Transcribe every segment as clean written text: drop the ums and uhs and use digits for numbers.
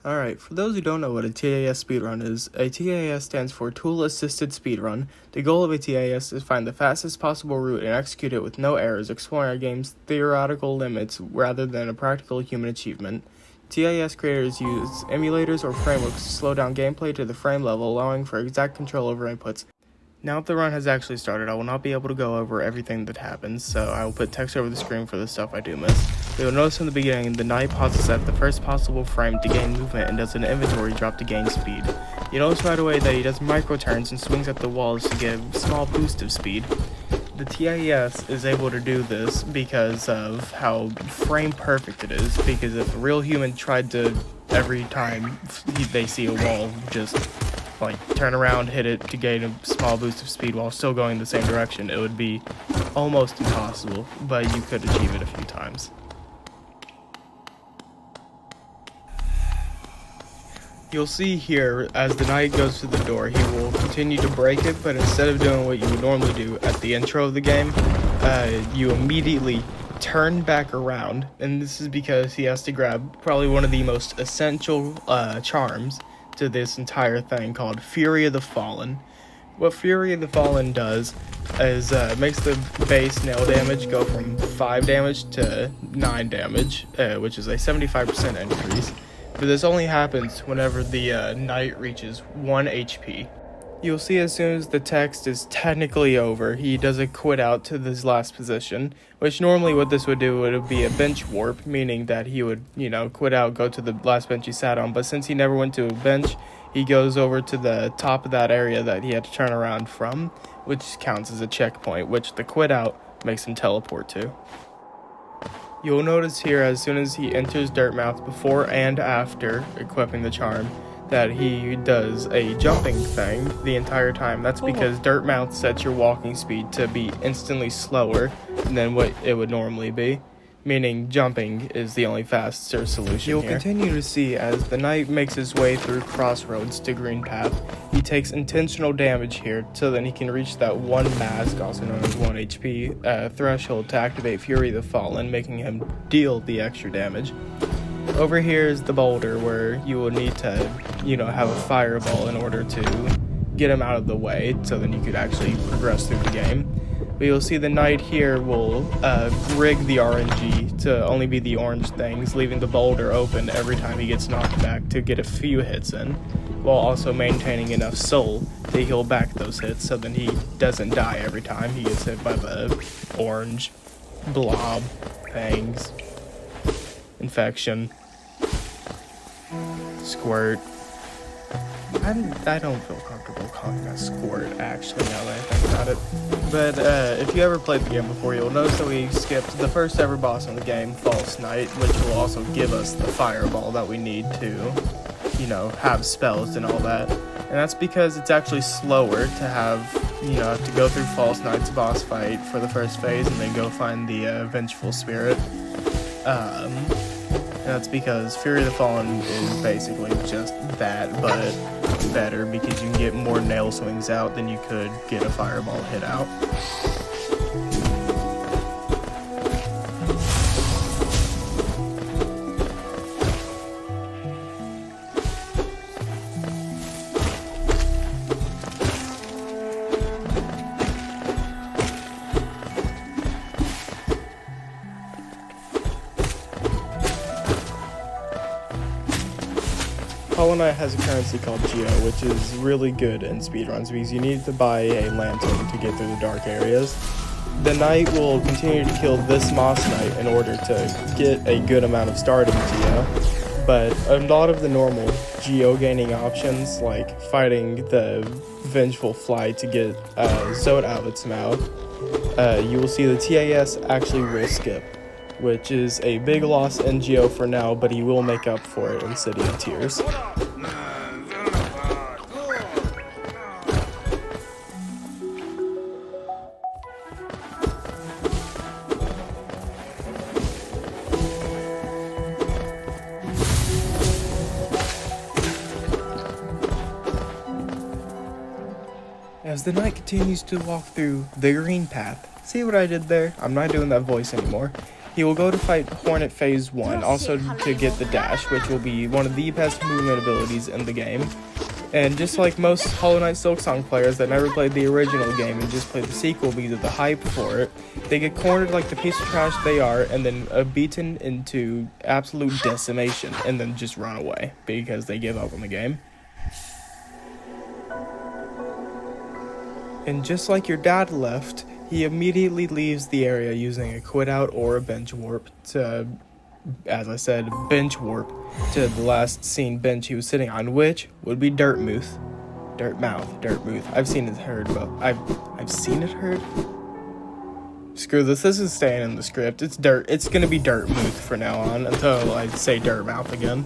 Alright, for those who don't know what a TAS speedrun is, a TAS stands for Tool Assisted Speedrun. The goal of a TAS is to find the fastest possible route and execute it with no errors, exploring our game's theoretical limits rather than a practical human achievement. TAS creators use emulators or frameworks to slow down gameplay to the frame level, allowing for exact control over inputs. Now that the run has actually started, I will not be able to go over everything that happens, so I will put text over the screen for the stuff I do miss. You'll notice in the beginning, the knight pauses at the first possible frame to gain movement and does an inventory drop to gain speed. You notice right away that he does micro turns and swings at the walls to get a small boost of speed. The TAS is able to do this because of how frame perfect it is, because if a real human tried to, every time they see a wall, just turn around, hit it to gain a small boost of speed while still going the same direction, it would be almost impossible, but you could achieve it a few times. You'll see here, as the knight goes to the door, he will continue to break it, but instead of doing what you would normally do at the intro of the game, you immediately turn back around, and this is because he has to grab probably one of the most essential charms to this entire thing called Fury of the Fallen. What Fury of the Fallen does is makes the base nail damage go from 5 damage to 9 damage, which is a 75% increase. But this only happens whenever the knight reaches 1 HP. You'll see as soon as the text is technically over, he does a quit out to this last position, which normally what this would do would be a bench warp, meaning that he would, quit out, go to the last bench he sat on, but since he never went to a bench, he goes over to the top of that area that he had to turn around from, which counts as a checkpoint, which the quit out makes him teleport to. You'll notice here as soon as he enters Dirtmouth, before and after equipping the charm, that he does a jumping thing the entire time. That's because Dirtmouth sets your walking speed to be instantly slower than what it would normally be, meaning jumping is the only faster solution. You'll continue to see as the knight makes his way through Crossroads to Green Path, he takes intentional damage here so that he can reach that 1 mask, also known as 1 HP, threshold to activate Fury of the Fallen, making him deal the extra damage. Over here is the boulder where you will need to, have a fireball in order to get him out of the way so then you could actually progress through the game. But you'll see the knight here will rig the RNG to only be the orange things, leaving the boulder open every time he gets knocked back to get a few hits in, while also maintaining enough soul to heal back those hits so then he doesn't die every time he gets hit by the orange blob things. Infection. Squirt. I don't feel comfortable calling that squirt, actually, now that I think about it. But if you ever played the game before, you'll notice that we skipped the first ever boss in the game, False Knight, which will also give us the fireball that we need to, have spells and all that. And that's because it's actually slower to have to go through False Knight's boss fight for the first phase and then go find the Vengeful Spirit. And that's because Fury of the Fallen is basically just that, but better, because you can get more nail swings out than you could get a fireball hit out. Hollow Knight has a currency called Geo, which is really good in speedruns because you need to buy a lantern to get through the dark areas. The knight will continue to kill this Moss Knight in order to get a good amount of starting Geo, but a lot of the normal Geo gaining options, like fighting the Vengeful Fly to get Zod out of its mouth, you will see the TAS actually will skip, which is a big loss in Geo for now, but he will make up for it in City of Tears. As the knight continues to walk through the Green Path, see what I did there? I'm not doing that voice anymore. He will go to fight Hornet Phase 1, also to get the dash, which will be one of the best movement abilities in the game. And just like most Hollow Knight Silksong players that never played the original game and just played the sequel because of the hype for it, they get cornered like the piece of trash they are and then beaten into absolute decimation and then just run away because they give up on the game. And just like your dad left, he immediately leaves the area using a quit out or a bench warp to, as I said, bench warp to the last seen bench he was sitting on, which would be Dirtmouth. Dirtmouth. I've seen it heard, but I've seen it heard. Screw this. This is staying in the script. It's gonna be Dirtmouth for now on until I say Dirtmouth again.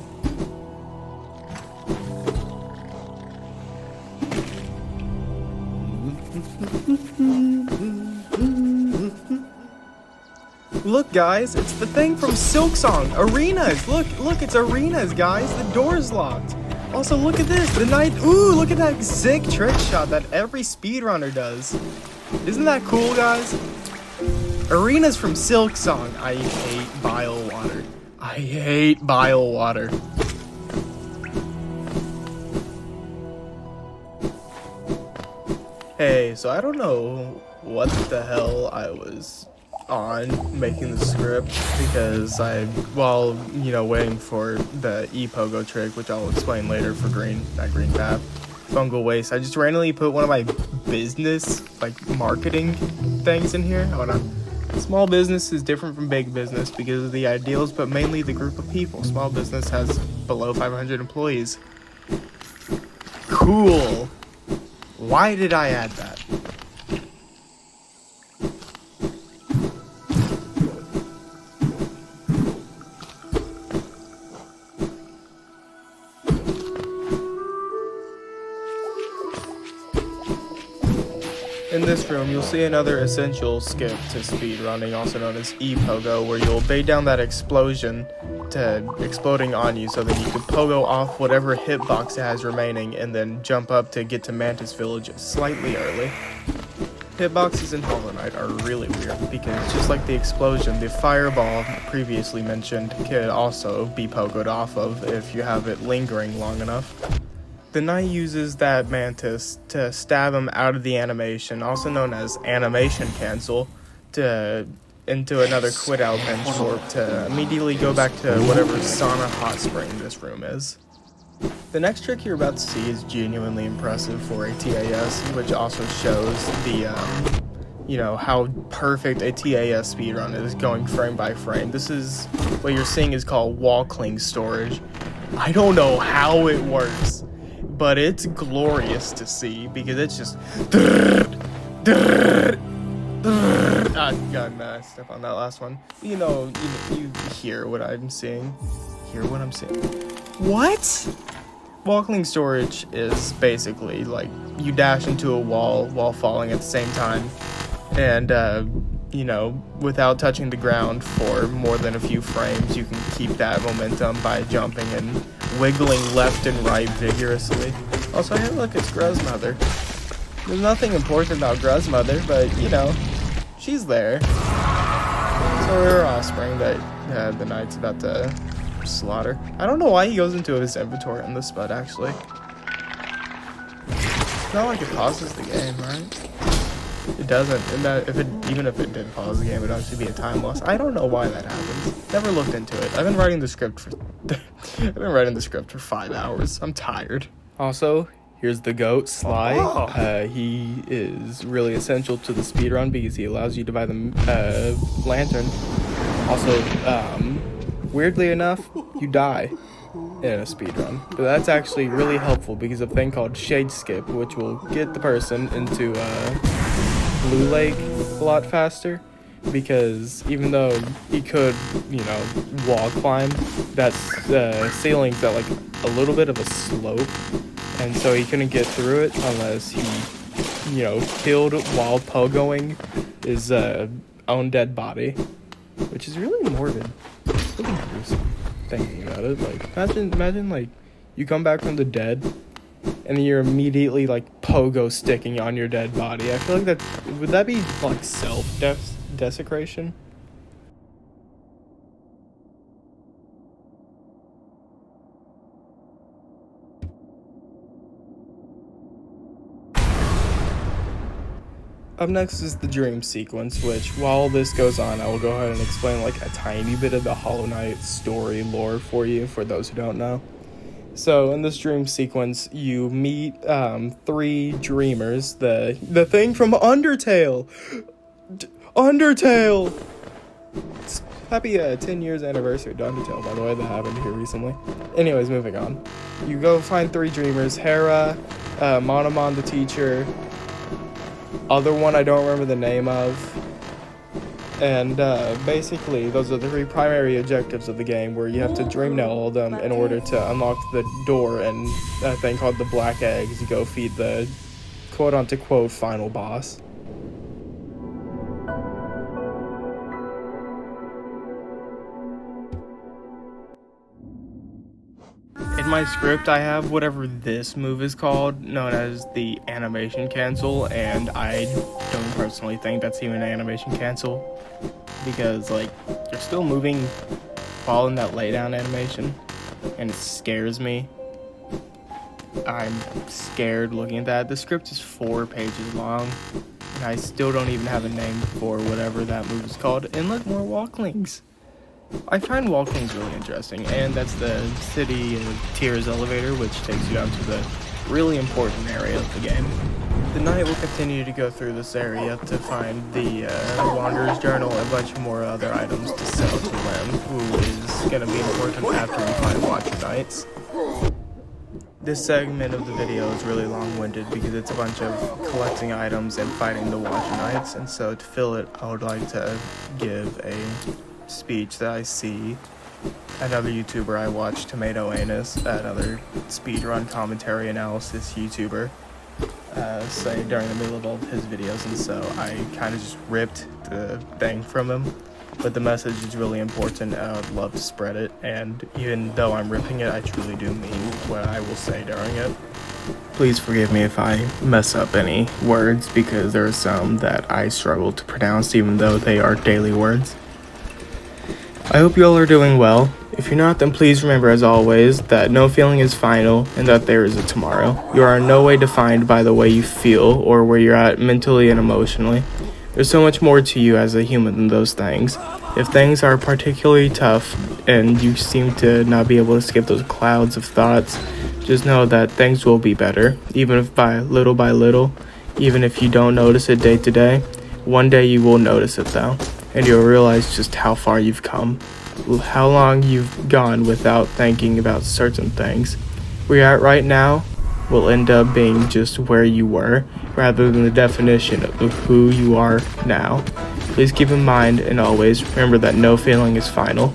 Look, guys, it's the thing from Silksong. Arenas. Look, it's arenas, guys. The door's locked. Also, look at this. The knight. Ooh, look at that sick trick shot that every speedrunner does. Isn't that cool, guys? Arenas from Silksong. I hate bile water. I hate bile water. Hey, so I don't know what the hell I was on making the script because while waiting for the e-pogo trick, which I'll explain later for that green path, fungal waste, I just randomly put one of my business marketing things in here. Hold on. Small business is different from big business because of the ideals, but mainly the group of people. Small business has below 500 employees. Cool. Why did I add that? In this room, you'll see another essential skip to speedrunning, also known as e-pogo, where you'll bait down that explosion to exploding on you so that you can pogo off whatever hitbox it has remaining and then jump up to get to Mantis Village slightly early. Hitboxes in Hollow Knight are really weird because just like the explosion, the fireball previously mentioned can also be pogoed off of if you have it lingering long enough. The knight uses that mantis to stab him out of the animation, also known as animation cancel, into another quit out bench warp to immediately go back to whatever sauna hot spring this room is. The next trick you're about to see is genuinely impressive for a TAS, which also shows the how perfect a TAS speedrun is going frame by frame. This is what you're seeing is called wall cling storage. I don't know how it works, but it's glorious to see because it's just I step on that last one. You hear what I'm seeing. What? Wall-cling storage is basically like you dash into a wall while falling at the same time, and without touching the ground for more than a few frames, you can keep that momentum by jumping and wiggling left and right vigorously. Also, hey, look, it's Gruz Mother. There's nothing important about Gruz Mother, but she's there. So her offspring that the knight's about to slaughter. I don't know why he goes into his inventory on this spot, actually. It's not like it pauses the game, right? It doesn't. And even if it did pause the game, it would actually be a time loss. I don't know why that happens. Never looked into it. I've been writing the script for 5 hours. I'm tired. Also, here's the goat, Sly. He is really essential to the speedrun because he allows you to buy the lantern. Also, weirdly enough, you die in a speedrun. But that's actually really helpful because of a thing called Shade Skip, which will get the person into Blue Lake a lot faster. Because even though he could, wall climb, that ceiling's at like a little bit of a slope. And so he couldn't get through it unless he, killed while pogoing his own dead body. Which is really morbid. It's really gruesome thinking about it. Like, imagine you come back from the dead and then you're immediately pogo sticking on your dead body. I feel like would that be self desecration? Up next is the dream sequence, which, while this goes on, I will go ahead and explain like a tiny bit of the Hollow Knight story lore for you, for those who don't know. So in this dream sequence, you meet 3 dreamers. The thing from Undertale. Undertale. Happy 10 years anniversary to Undertale, by the way. That happened here recently. Anyways, moving on. You go find 3 dreamers: Hera, Monomon the teacher, other one I don't remember the name of. And basically, those are the 3 primary objectives of the game, where you have to dream know all of them in order to unlock the door and a thing called the Black Eggs. You go feed the quote-unquote final boss. In my script, I have whatever this move is called, known as the animation cancel, and I don't personally think that's even an animation cancel, because, like, you're still moving while in that laydown animation, and it scares me. I'm scared looking at that. The script is 4 pages long, and I still don't even have a name for whatever that move is called. And look, more walklings. I find walklings really interesting, and that's the city and the tiers elevator, which takes you out to the really important area of the game. The knight will continue to go through this area to find the Wanderer's Journal and a bunch more other items to sell to Lem, who is going to be important after we find Watcher Knights. This segment of the video is really long-winded because it's a bunch of collecting items and fighting the Watcher Knights, and so to fill it, I would like to give a speech that I see another YouTuber I watch, Tomato Anus, another speedrun commentary analysis YouTuber, say during the middle of all of his videos, and so I kind of just ripped the thing from him. But the message is really important, and I would love to spread it, and even though I'm ripping it, I truly do mean what I will say during it. Please forgive me if I mess up any words, because there are some that I struggle to pronounce even though they are daily words. I hope you all are doing well. If you're not, then please remember, as always, that no feeling is final and that there is a tomorrow. You are in no way defined by the way you feel or where you're at mentally and emotionally. There's so much more to you as a human than those things. If things are particularly tough and you seem to not be able to skip those clouds of thoughts, just know that things will be better, even if by little, even if you don't notice it day to day. One day you will notice it though, and you'll realize just how far you've come, how long you've gone without thinking about certain things. Where you're at right now will end up being just where you were, rather than the definition of who you are now. Please keep in mind and always remember that no feeling is final.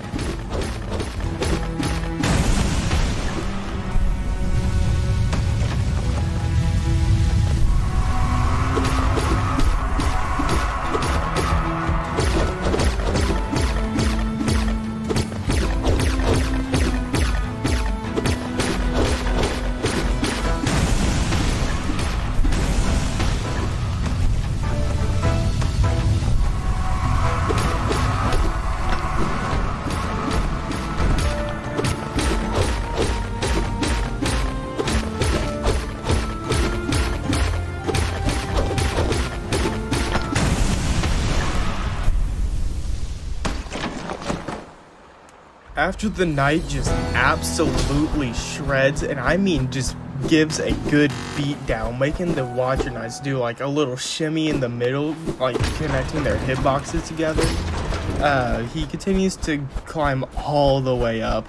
After the knight just absolutely shreds, and I mean just gives a good beat down, making the Watcher Knights do like a little shimmy in the middle, like connecting their hitboxes together. He continues to climb all the way up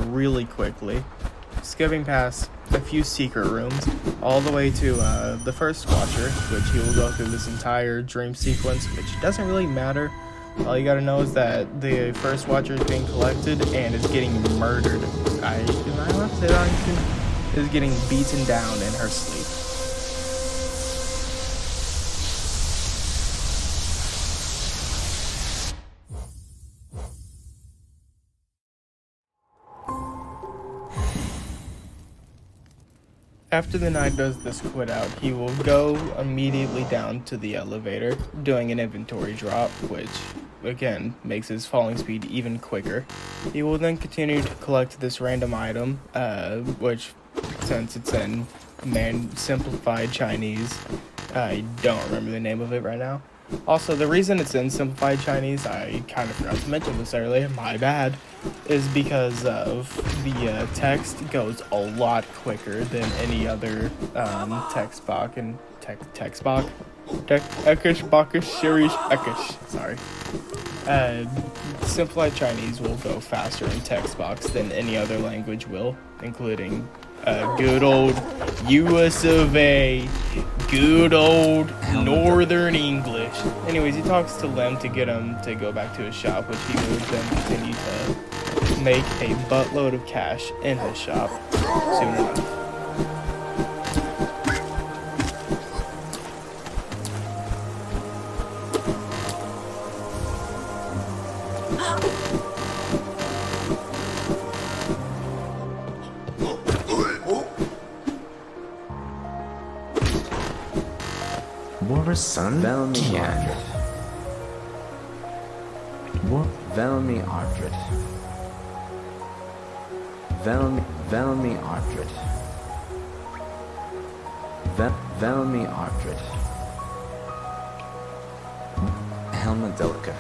really quickly, skipping past a few secret rooms, all the way to the first Watcher, which he will go through this entire dream sequence, which doesn't really matter. All you gotta know is that the first Watcher is being collected and is getting murdered. Am I allowed to say that? Is getting beaten down in her sleep. After the knight does this quit out, he will go immediately down to the elevator, doing an inventory drop, which, again, makes his falling speed even quicker. He will then continue to collect this random item, which, since it's in simplified Chinese, I don't remember the name of it right now. Also, the reason it's in simplified Chinese, I kind of forgot to mention this earlier, my bad, is because of the text goes a lot quicker than any other text box and text box. Ekish Bakish series Ekish. Sorry. Simplified Chinese will go faster in text box than any other language will, including good old US of A, good old Northern English. Anyways, he talks to Lem to get him to go back to his shop, which he will then continue to make a buttload of cash in his shop soon enough. Son Velmi Ardred. Velmi Ardred. Velmi Ardred. Velmi Ardred. Helma Delka.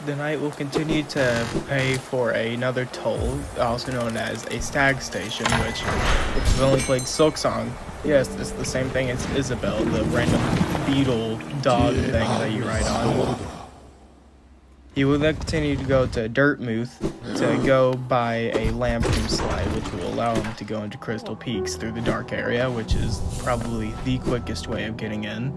The knight will continue to pay for another toll, also known as a stag station, which, if you've only played Silksong, yes, it's the same thing as Isabel, the random beetle dog thing that you ride on. He will then continue to go to Dirtmouth to go buy a lamp from Sly, which will allow him to go into Crystal Peaks through the dark area, which is probably the quickest way of getting in.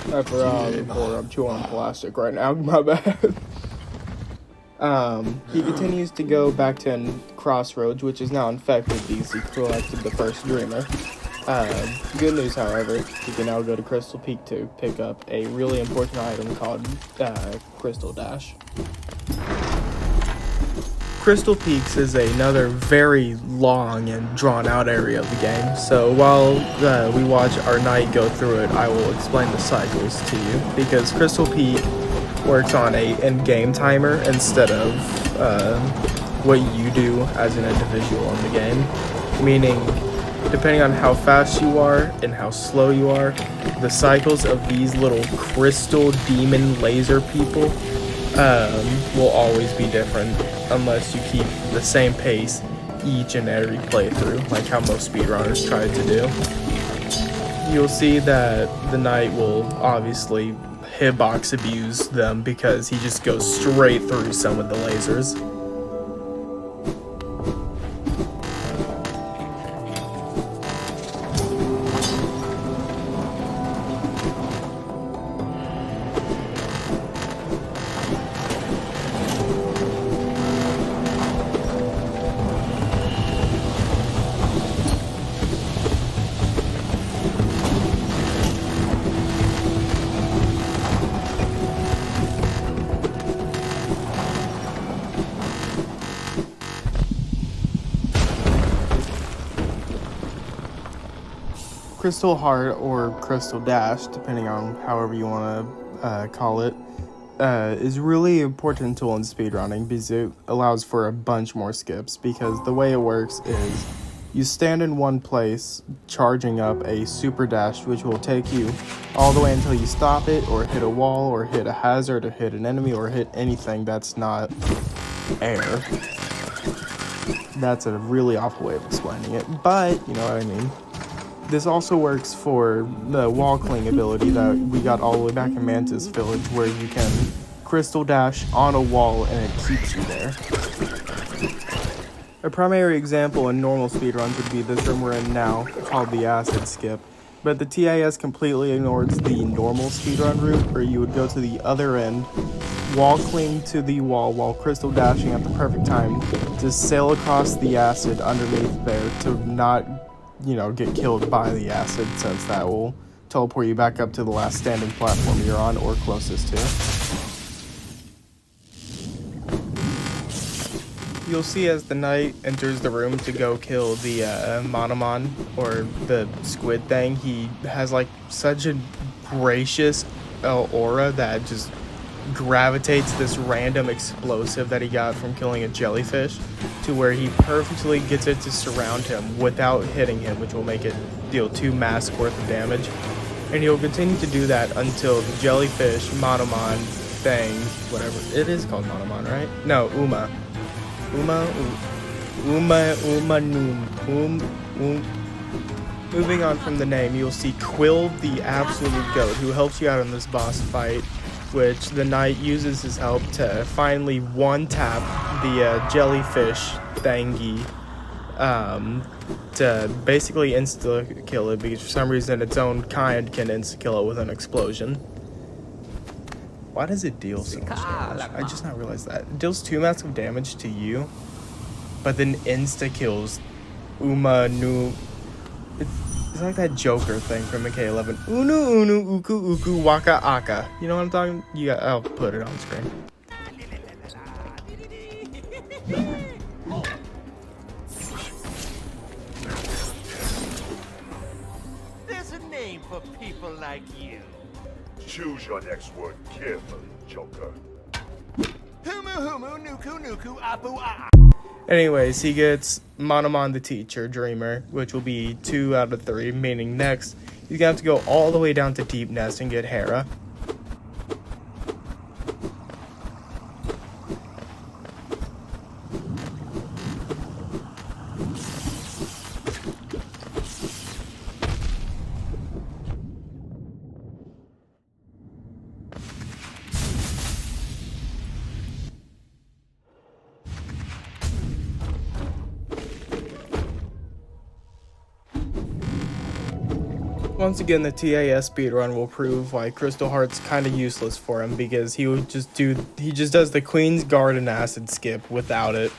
I forgot I'm chewing on plastic right now, my bad. He continues to go back to Crossroads, which is now infected because he collected the first Dreamer. Good news, however, he can now go to Crystal Peak to pick up a really important item called Crystal Dash. Crystal Peaks is another very long and drawn-out area of the game, so while we watch our knight go through it, I will explain the cycles to you, because Crystal Peak works on a in-game timer instead of what you do as an individual in the game, meaning depending on how fast you are and how slow you are, the cycles of these little crystal demon laser people will always be different unless you keep the same pace each and every playthrough, like how most speedrunners try to do. You'll see that the knight will obviously hitbox abuse them because he just goes straight through some of the lasers. Crystal Heart, or Crystal Dash, depending on however you want to call it, is really important tool in speedrunning because it allows for a bunch more skips, because the way it works is you stand in one place charging up a super dash, which will take you all the way until you stop it or hit a wall or hit a hazard or hit an enemy or hit anything that's not air. That's a really awful way of explaining it, but you know what I mean. This also works for the wall cling ability that we got all the way back in Mantis Village, where you can crystal dash on a wall and it keeps you there. A primary example in normal speedruns would be this room we're in now, called the Acid Skip, But the TAS completely ignores the normal speedrun route, where you would go to the other end, wall cling to the wall while crystal dashing at the perfect time to sail across the acid underneath there to not, get killed by the acid, since that will teleport you back up to the last standing platform you're on or closest to. You'll see as the knight enters the room to go kill the monomon, or the squid thing, he has like such a gracious aura that just gravitates this random explosive that he got from killing a jellyfish to where he perfectly gets it to surround him without hitting him, which will make it deal 2 masks worth of damage. And he'll continue to do that until the jellyfish monomon thing, whatever it is called, monomon, right? No, Moving on from the name, you'll see Quill the Absolute Goat, who helps you out in this boss fight, which the knight uses his help to finally one-tap the jellyfish thingy to basically insta-kill it, because for some reason its own kind can insta-kill it with an explosion. Why does it deal so much damage? I just not realized that. It deals 2 massive damage to you, but then insta-kills It's like that Joker thing from MK11. Unu uku uku waka aka. You know what I'm talking? I'll put it on screen. There's a name for people like you. Choose your next word carefully, Joker. Humu humu nuku nuku apu ah. Anyways, he gets Monomon the Teacher, Dreamer, which will be 2 out of 3, meaning next, he's gonna have to go all the way down to Deep Nest and get Hera. Once again, the TAS speedrun will prove why Crystal Heart's kind of useless for him, because he just does the Queen's Garden acid skip without it,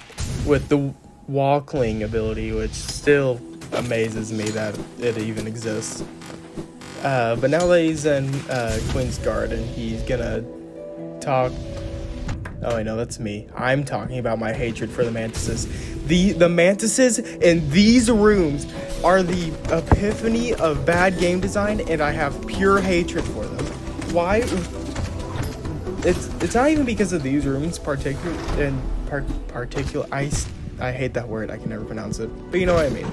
with the wall cling ability, which still amazes me that it even exists. But now that he's in Queen's Garden, he's gonna talk. Oh, I know, that's me. I'm talking about my hatred for the mantises. The mantises in these rooms are the epiphany of bad game design, and I have pure hatred for them. Why? It's not even because of these rooms, I hate that word. I can never pronounce it, but you know what I mean.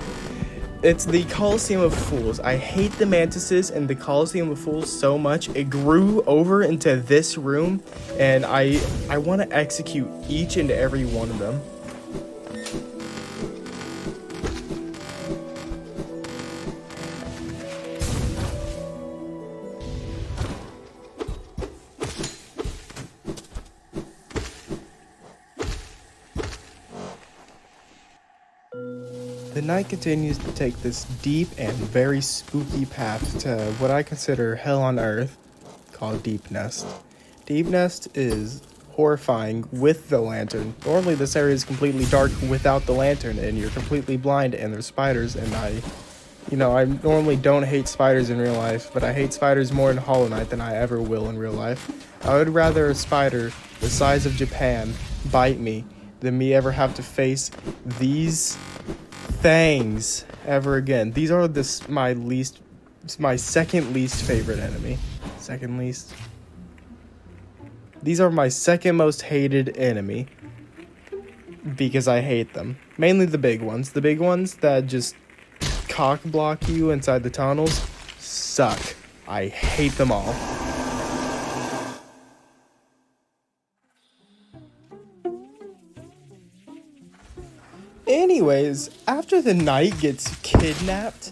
It's the Coliseum of Fools. I hate the mantises and the Coliseum of Fools so much. It grew over into this room, and I want to execute each and every one of them. The knight continues to take this deep and very spooky path to what I consider hell on earth, called Deep Nest. Deep Nest is horrifying with the lantern. Normally this area is completely dark without the lantern, and you're completely blind, and there's spiders, and I normally don't hate spiders in real life, but I hate spiders more in Hollow Knight than I ever will in real life. I would rather a spider the size of Japan bite me than me ever have to face these things ever again. These are my second least favorite enemy. Second least. These are my second most hated enemy, because I hate them. Mainly the big ones. The big ones that just cock block you inside the tunnels suck. I hate them all. Anyways, after the knight gets kidnapped,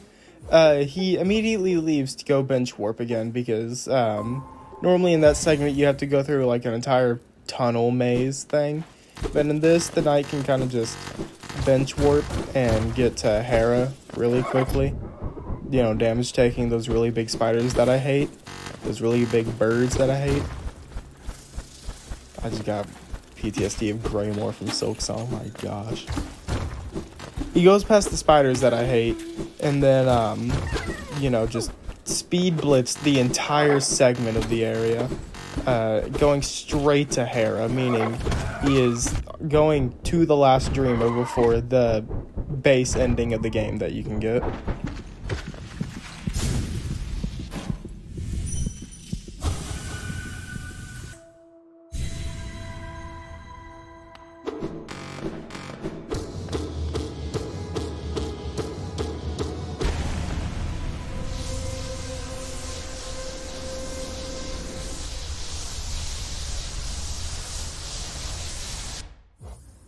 he immediately leaves to go bench warp again, because normally in that segment you have to go through like an entire tunnel maze thing, but in this the knight can kind of just bench warp and get to Hera really quickly. damage taking those really big spiders that I hate, those really big birds that I hate. I just got PTSD of Greymore from Silk Song. Oh my gosh. He goes past the spiders that I hate, and then, just speed blitz the entire segment of the area, going straight to Hera, meaning he is going to the last dreamer before the base ending of the game that you can get.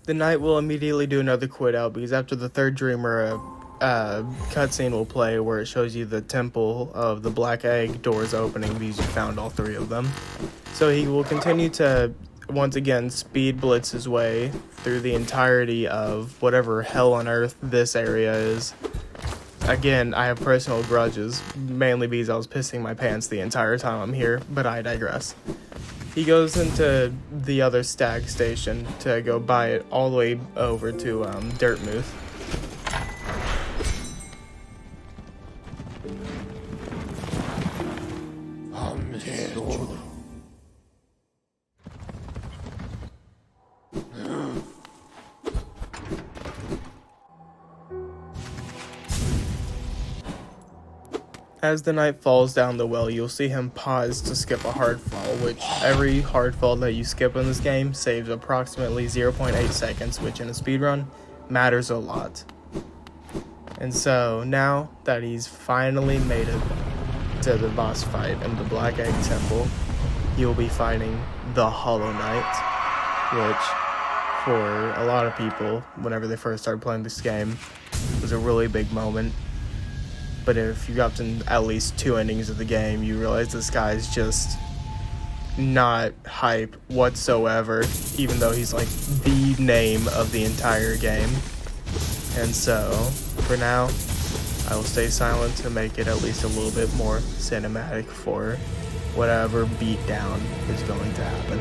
The knight will immediately do another quit out because after the third dreamer, a cutscene will play where it shows you the temple of the black egg doors opening because you found all three of them. So he will continue to once again speed blitz his way through the entirety of whatever hell on earth this area is. Again, I have personal grudges, mainly because I was pissing my pants the entire time I'm here, but I digress. He goes into the other stag station to go buy it all the way over to Dirtmouth. As the knight falls down the well, you'll see him pause to skip a hard fall, which every hard fall that you skip in this game saves approximately 0.8 seconds, which in a speedrun matters a lot. And so now that he's finally made it to the boss fight in the Black Egg Temple, he will be fighting the Hollow Knight, which for a lot of people, whenever they first started playing this game, was a really big moment. But if you got to at least 2 endings of the game, you realize this guy is just not hype whatsoever, even though he's like the name of the entire game. And so, for now, I will stay silent to make it at least a little bit more cinematic for whatever beatdown is going to happen.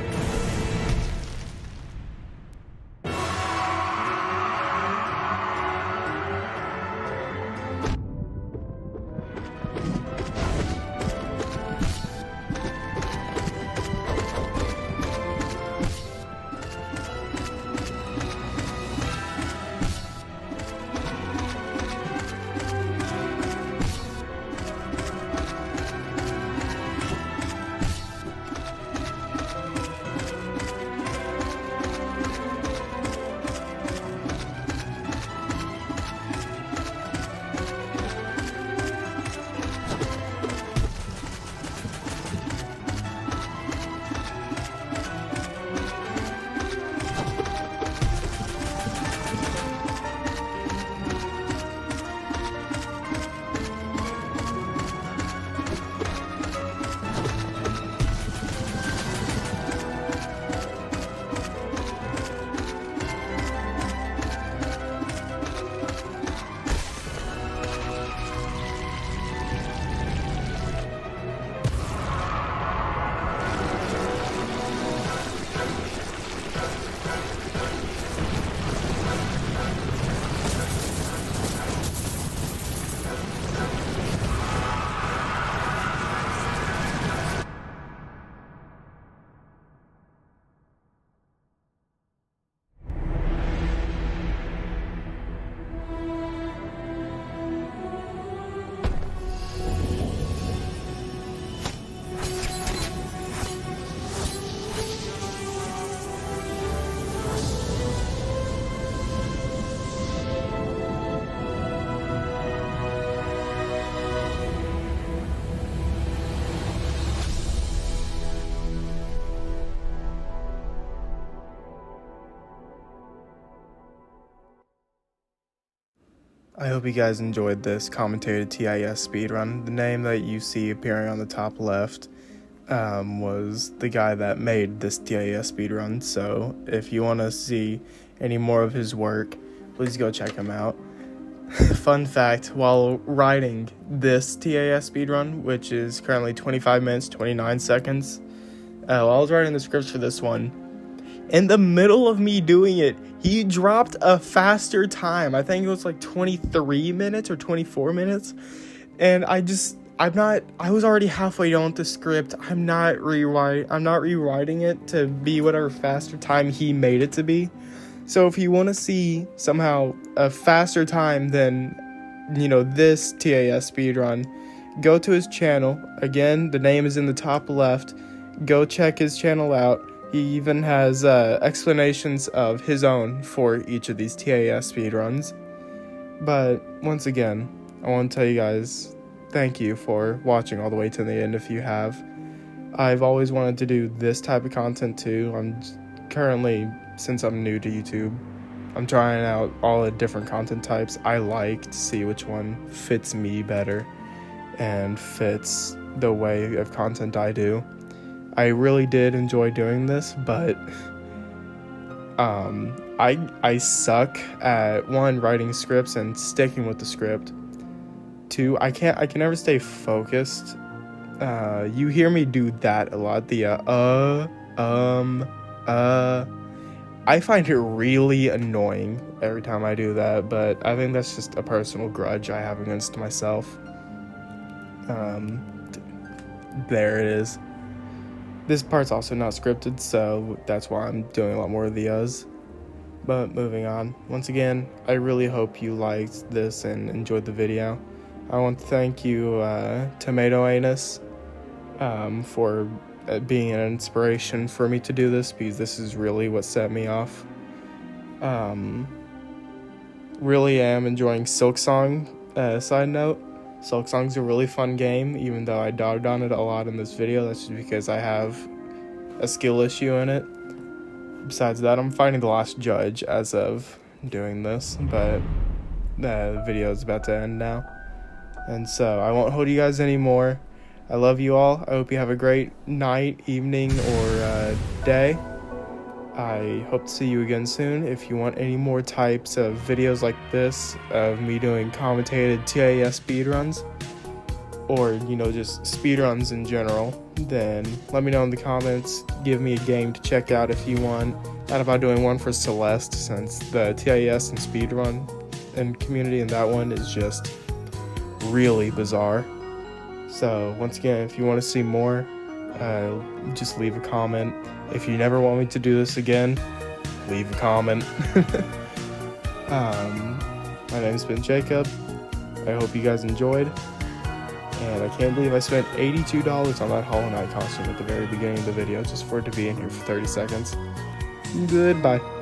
I hope you guys enjoyed this commentated TIS speedrun. The name that you see appearing on the top left was the guy that made this TIS speedrun, so if you want to see any more of his work, please go check him out. fun fact, while writing this TAS speedrun, which is currently 25 minutes, 29 seconds, while I was writing the scripts for this one, in the middle of me doing it, he dropped a faster time. I think it was like 23 minutes or 24 minutes. And I was already halfway done with the script. I'm not rewriting it to be whatever faster time he made it to be. So if you want to see somehow a faster time than, this TAS speedrun, go to his channel. Again, the name is in the top left. Go check his channel out. He even has explanations of his own for each of these TAS speedruns. But once again, I want to tell you guys thank you for watching all the way to the end if you have. I've always wanted to do this type of content too. Since I'm new to YouTube, I'm trying out all the different content types I like to see which one fits me better and fits the way of content I do. I really did enjoy doing this, but I suck at, one, writing scripts and sticking with the script. Two, I can never stay focused. You hear me do that a lot. I find it really annoying every time I do that, but I think that's just a personal grudge I have against myself. There it is. This part's also not scripted, so that's why I'm doing a lot more of the us. But moving on. Once again, I really hope you liked this and enjoyed the video. I want to thank you, Tomato Anus, for being an inspiration for me to do this, because this is really what set me off. Really am enjoying Silksong. Side note, Silksong's a really fun game, even though I dogged on it a lot in this video. That's just because I have a skill issue in it. Besides that, I'm fighting the last judge as of doing this, but the video is about to end now. And so I won't hold you guys anymore. I love you all. I hope you have a great night, evening, or day. I hope to see you again soon. If you want any more types of videos like this, of me doing commentated TAS speedruns, or, just speedruns in general, then let me know in the comments. Give me a game to check out if you want. Thought about doing one for Celeste, since the TAS and speedrun and community in that one is just really bizarre. So once again, if you want to see more, just leave a comment. If you never want me to do this again, leave a comment. My name's been Jacob. I hope you guys enjoyed. And I can't believe I spent $82 on that Hollow Knight costume at the very beginning of the video just for it to be in here for 30 seconds. Goodbye.